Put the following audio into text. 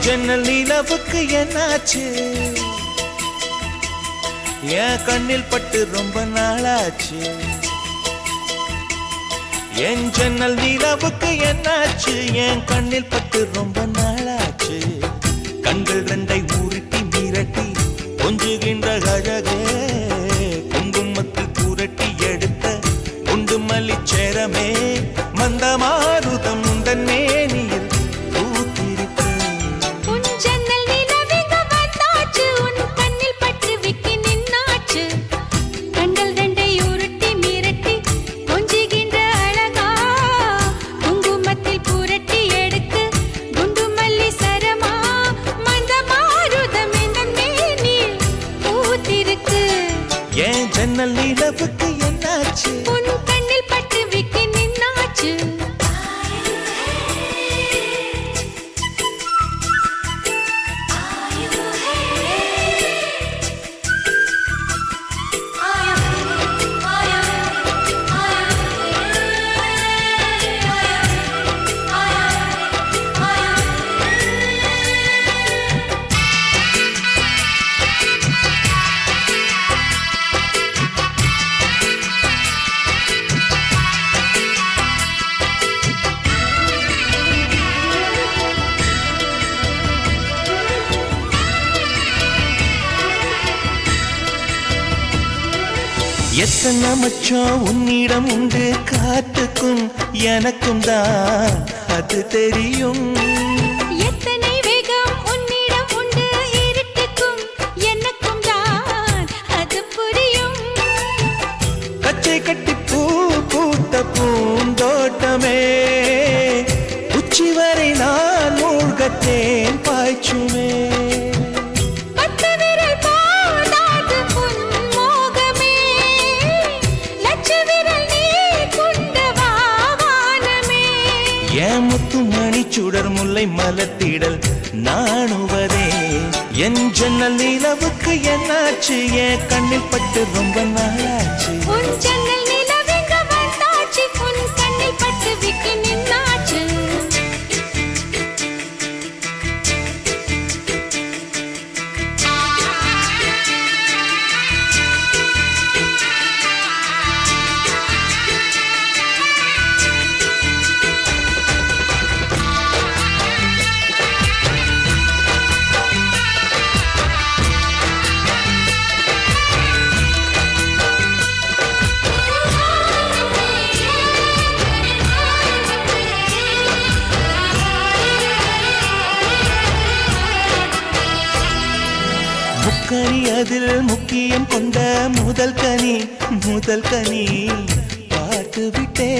ஜன்னல் நிலவுக்கு என்னாச்சு என் கண்ணில் பட்டு ரொம்ப நாளாச்சு என் ஜன்னல் நிலவுக்கு என்னாச்சு என் கண்ணில் பட்டு ரொம்ப நாளாச்சு கண்கள் ரெண்டை உருட்டி மிரட்டி கொஞ்சுகின்ற அழகே குங்குமத்தில் புரட்டி எடுத்த குண்டு மல்லிச்சேரமே மந்தமாருதம் உந்தன் மேனியில் ஜன்னல் நிலவுக்கு என்னாச்சு உன் கண்ணில் பட்டு விட்டு நின்னாச்சு எத்தனை மச்சம் உன்னிடம் உண்டு காத்துக்கும் எனக்கும் தான் அது தெரியும் எத்தனை வேகம் உன்னிடம் உண்டு இருட்டுக்கும் எனக்கும் தான் அது புரியும் கச்சை கட்டி பூ பூத்த பூந்தோட்டமே உச்சி வரை நான் மூழ்கத்தேன் பாய்ச்சுமே சுடர் முல்லை மலத்திடல் நாணுவதே என் ஜன்னல் நிலவுக்கு என்னாச்சு என் கண்ணில் பட்டு ரொம்ப நாளாச்சு உன் ஜன்னல் நிலவுக்கு வந்தாச்சு உன் கண்ணில் பட்டு விட்டு நின்னாச்சு கனி அதில் முக்கியம் கொண்ட முதல் கனி பார்த்து விட்டே